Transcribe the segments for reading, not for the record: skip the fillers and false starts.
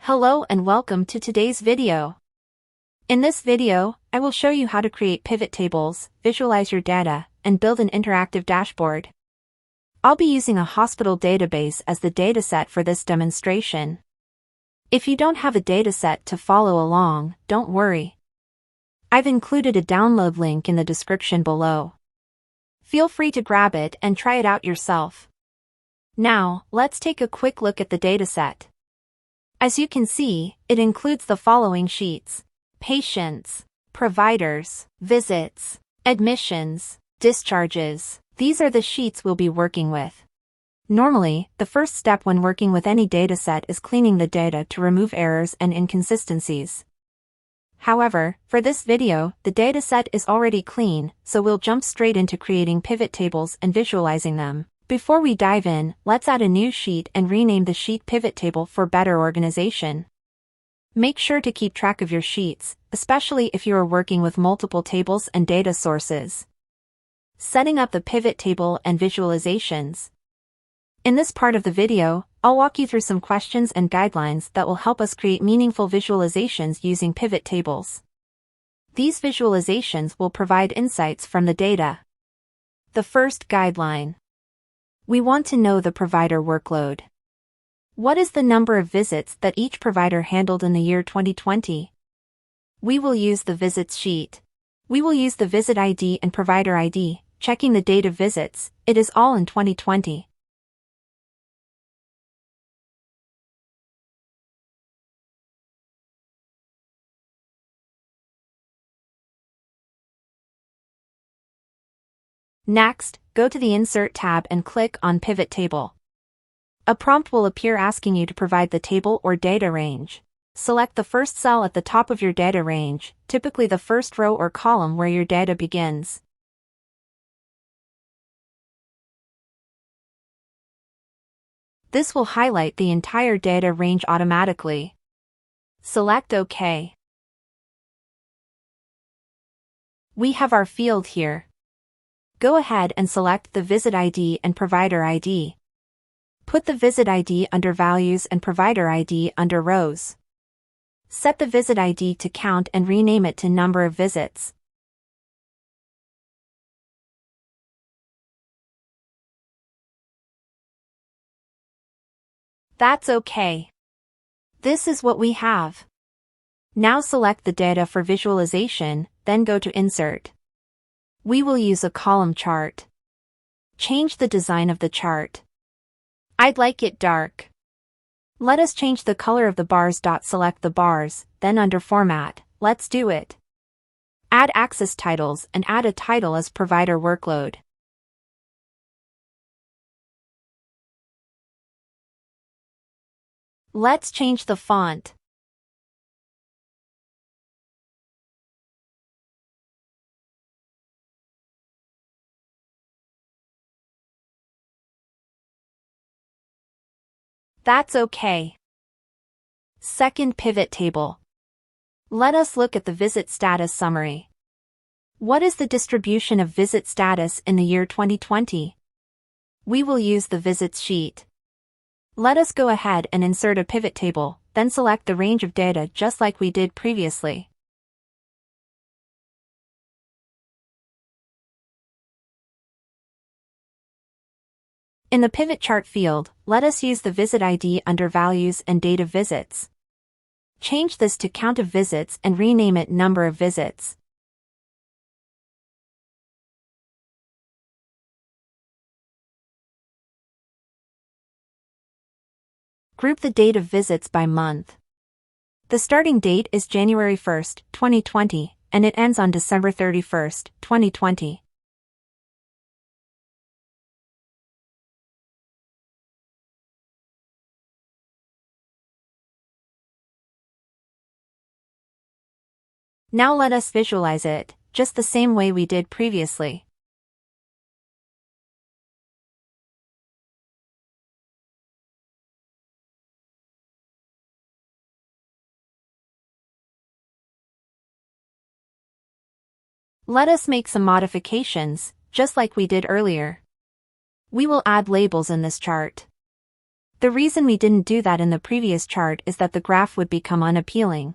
Hello and welcome to today's video. In this video, I will show you how to create pivot tables, visualize your data, and build an interactive dashboard. I'll be using a hospital database as the dataset for this demonstration. If you don't have a dataset to follow along, don't worry. I've included a download link in the description below. Feel free to grab it and try it out yourself. Now, let's take a quick look at the dataset. As you can see, it includes the following sheets: patients, providers, visits, admissions, discharges. These are the sheets we'll be working with. Normally, the first step when working with any dataset is cleaning the data to remove errors and inconsistencies. However, for this video, the dataset is already clean, so we'll jump straight into creating pivot tables and visualizing them. Before we dive in, let's add a new sheet and rename the sheet pivot table for better organization. Make sure to keep track of your sheets, especially if you are working with multiple tables and data sources. Setting up the pivot table and visualizations. In this part of the video, I'll walk you through some questions and guidelines that will help us create meaningful visualizations using pivot tables. These visualizations will provide insights from the data. The first guideline. We want to know the provider workload. What is the number of visits that each provider handled in the year 2020? We will use the visits sheet. We will use the visit ID and provider ID, checking the date of visits. It is all in 2020. Next, go to the Insert tab and click on Pivot Table. A prompt will appear asking you to provide the table or data range. Select the first cell at the top of your data range, typically the first row or column where your data begins. This will highlight the entire data range automatically. Select OK. We have our field here. Go ahead and select the visit ID and provider ID. Put the visit ID under values and provider ID under rows. Set the visit ID to count and rename it to number of visits. That's okay. This is what we have. Now select the data for visualization, then go to Insert. We will use a column chart. Change the design of the chart. I'd like it dark. Let us change the color of the bars. Select the bars, then under Format, let's do it. Add axis titles and add a title as provider workload. Let's change the font. That's okay. Second pivot table. Let us look at the visit status summary. What is the distribution of visit status in the year 2020? We will use the visits sheet. Let us go ahead and insert a pivot table, then select the range of data just like we did previously. In the pivot chart field, let us use the visit ID under values and date of visits. Change this to count of visits and rename it number of visits. Group the date of visits by month. The starting date is January 1st, 2020, and it ends on December 31st, 2020. Now let us visualize it, just the same way we did previously. Let us make some modifications, just like we did earlier. We will add labels in this chart. The reason we didn't do that in the previous chart is that the graph would become unappealing.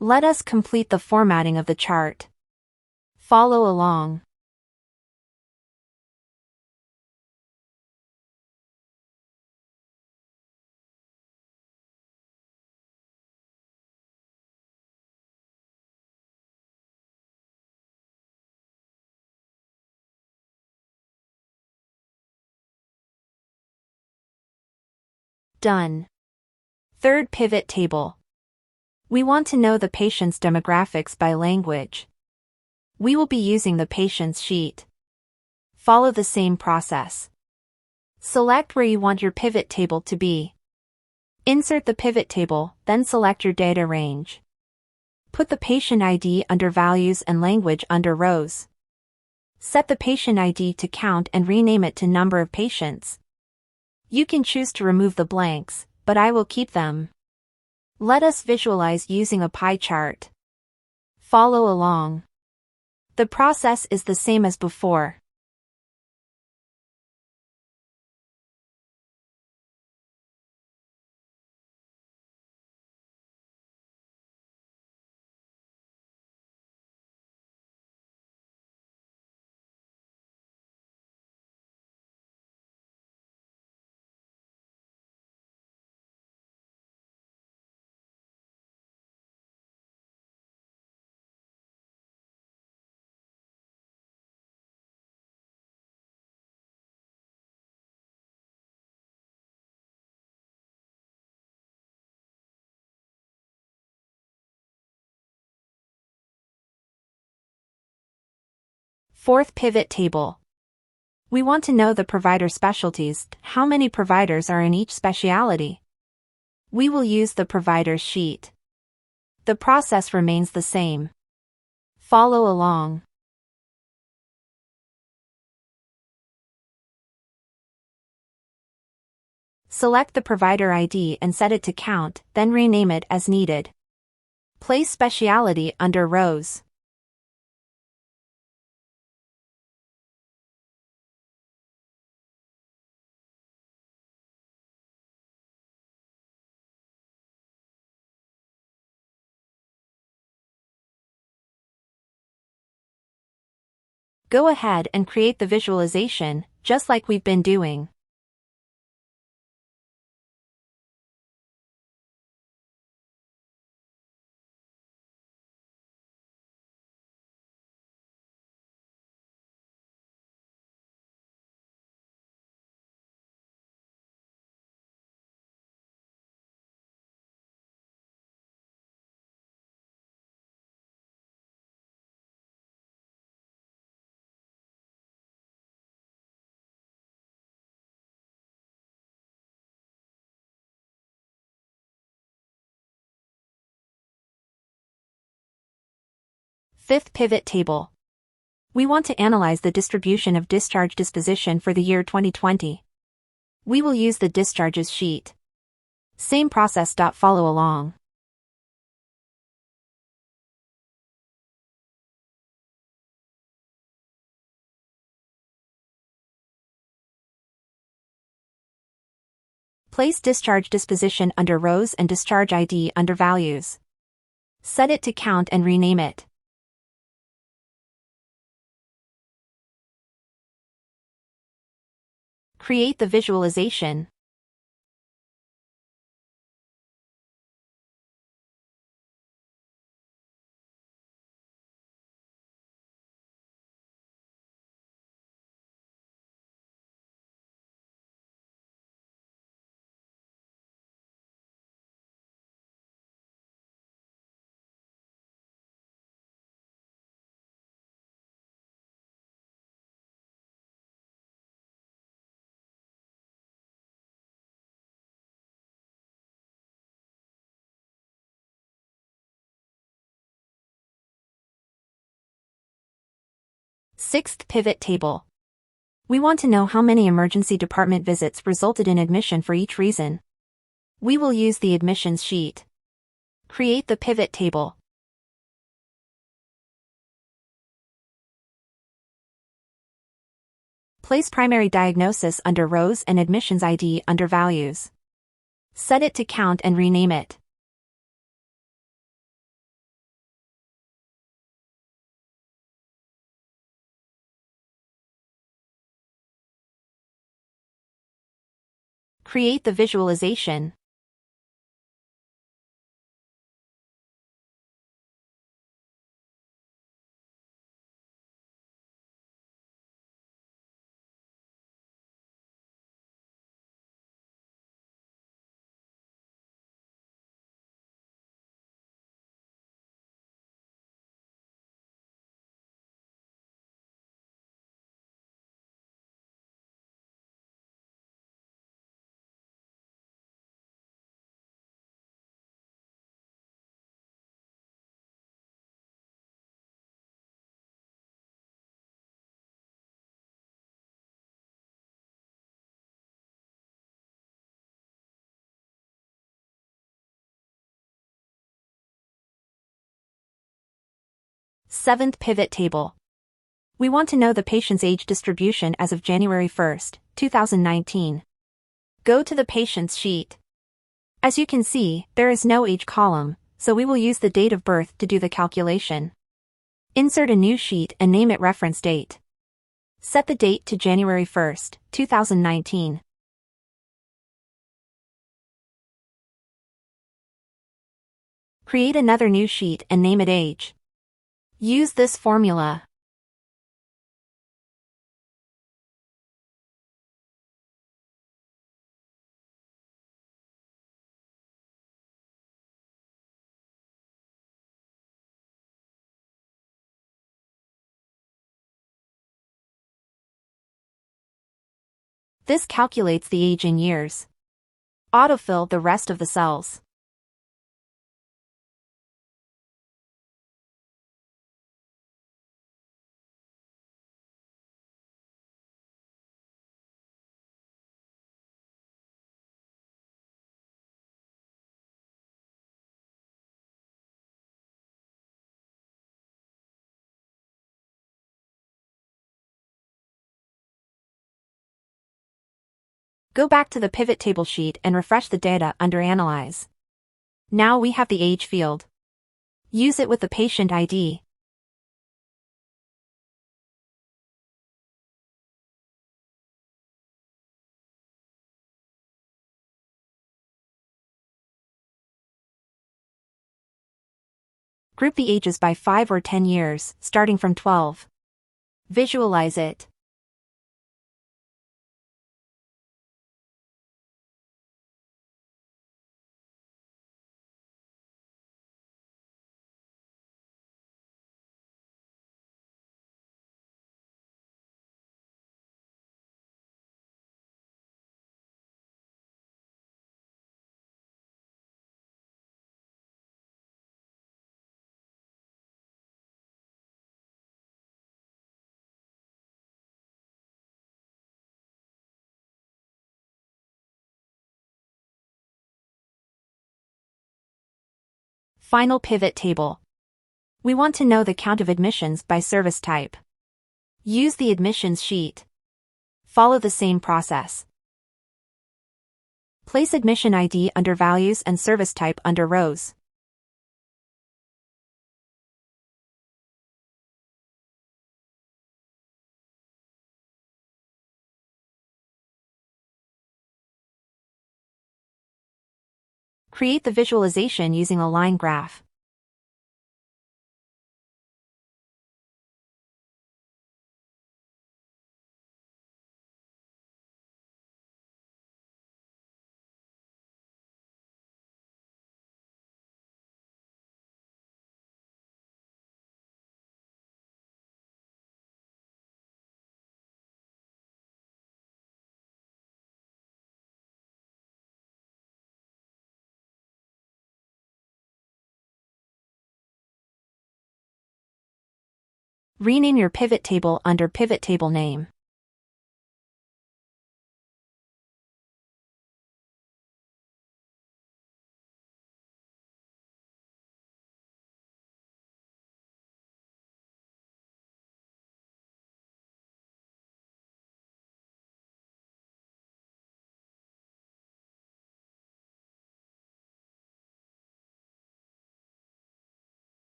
Let us complete the formatting of the chart. Follow along. Done. Third pivot table. We want to know the patient's demographics by language. We will be using the patient's sheet. Follow the same process. Select where you want your pivot table to be. Insert the pivot table, then select your data range. Put the patient ID under values and language under rows. Set the patient ID to count and rename it to number of patients. You can choose to remove the blanks, but I will keep them. Let us visualize using a pie chart. Follow along. The process is the same as before. Fourth pivot table. We want to know the provider specialties, how many providers are in each specialty. We will use the provider's sheet. The process remains the same. Follow along. Select the provider ID and set it to count, then rename it as needed. Place specialty under rows. Go ahead and create the visualization, just like we've been doing. Fifth pivot table. We want to analyze the distribution of discharge disposition for the year 2020. We will use the discharges sheet. Same process. Follow along. Place discharge disposition under rows and discharge ID under values. Set it to count and rename it. Create the visualization. Sixth pivot table. We want to know how many emergency department visits resulted in admission for each reason. We will use the admissions sheet. Create the pivot table. Place primary diagnosis under rows and admissions ID under values. Set it to count and rename it. Create the visualization. Seventh pivot table. We want to know the patient's age distribution as of January 1st, 2019. Go to the patient's sheet. As you can see, there is no age column, so we will use the date of birth to do the calculation. Insert a new sheet and name it reference date. Set the date to January 1st, 2019. Create another new sheet and name it age. Use this formula. This calculates the age in years. Autofill the rest of the cells. Go back to the pivot table sheet and refresh the data under Analyze. Now we have the age field. Use it with the patient ID. Group the ages by 5 or 10 years, starting from 12. Visualize it. Final pivot table. We want to know the count of admissions by service type. Use the admissions sheet. Follow the same process. Place admission ID under values and service type under rows. Create the visualization using a line graph. Rename your pivot table under pivot table name.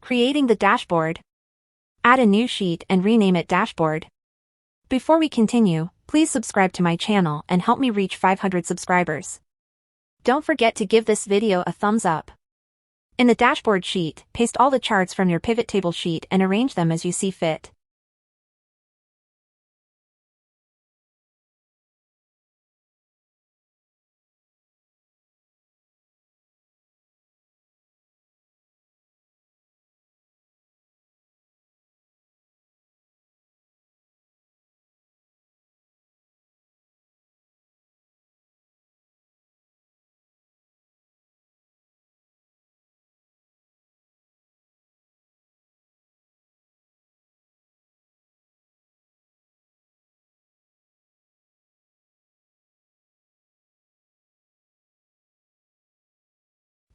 Creating the dashboard. Add a new sheet and rename it Dashboard. Before we continue, please subscribe to my channel and help me reach 500 subscribers. Don't forget to give this video a thumbs up. In the dashboard sheet, paste all the charts from your pivot table sheet and arrange them as you see fit.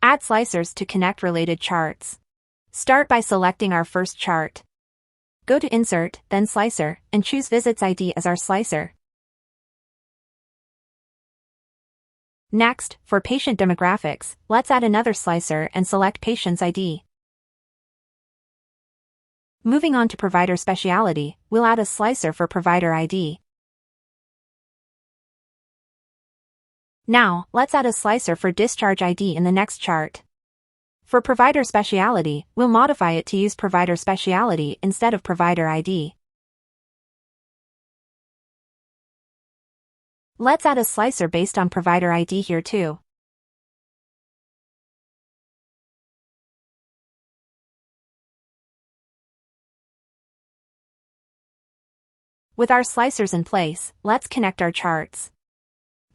Add slicers to connect related charts. Start by selecting our first chart. Go to Insert, then Slicer, and choose Visits ID as our slicer. Next, for patient demographics, let's add another slicer and select Patient's ID. Moving on to Provider Specialty, we'll add a slicer for Provider ID. Now, let's add a slicer for Discharge ID in the next chart. For Provider Specialty, we'll modify it to use Provider Specialty instead of Provider ID. Let's add a slicer based on Provider ID here too. With our slicers in place, let's connect our charts.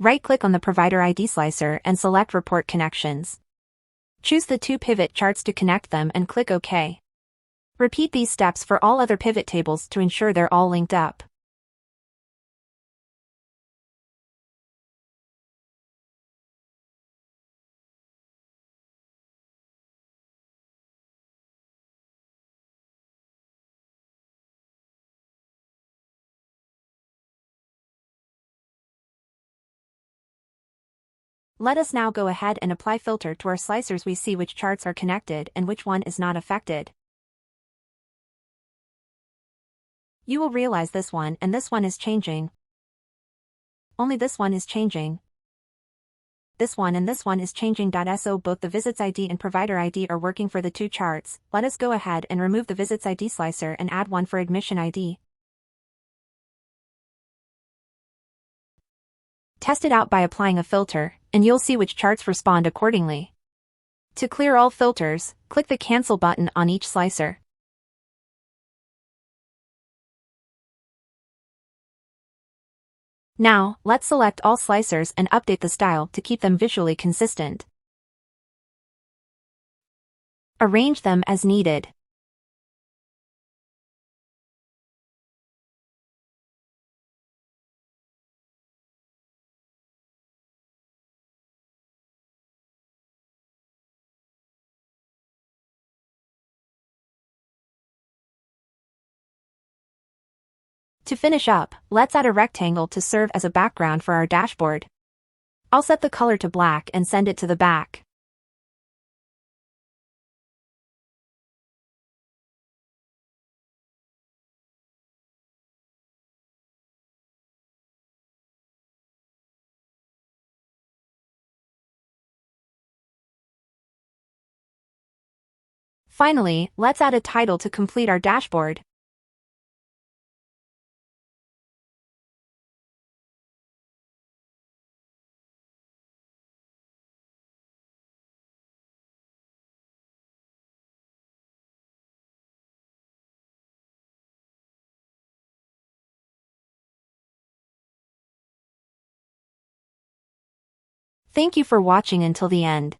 Right-click on the Provider ID slicer and select Report Connections. Choose the two pivot charts to connect them and click OK. Repeat these steps for all other pivot tables to ensure they're all linked up. Let us now go ahead and apply filter to our slicers. We see which charts are connected and which one is not affected. You will realize this one and this one is changing. Only this one is changing. This one and this one is changing. So both the Visits ID and Provider ID are working for the two charts. Let us go ahead and remove the Visits ID slicer and add one for Admission ID. Test it out by applying a filter, and you'll see which charts respond accordingly. To clear all filters, click the Cancel button on each slicer. Now, let's select all slicers and update the style to keep them visually consistent. Arrange them as needed. To finish up, let's add a rectangle to serve as a background for our dashboard. I'll set the color to black and send it to the back. Finally, let's add a title to complete our dashboard. Thank you for watching until the end.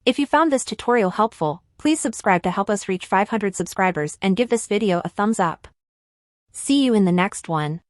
If you found this tutorial helpful, please subscribe to help us reach 500 subscribers and give this video a thumbs up. See you in the next one.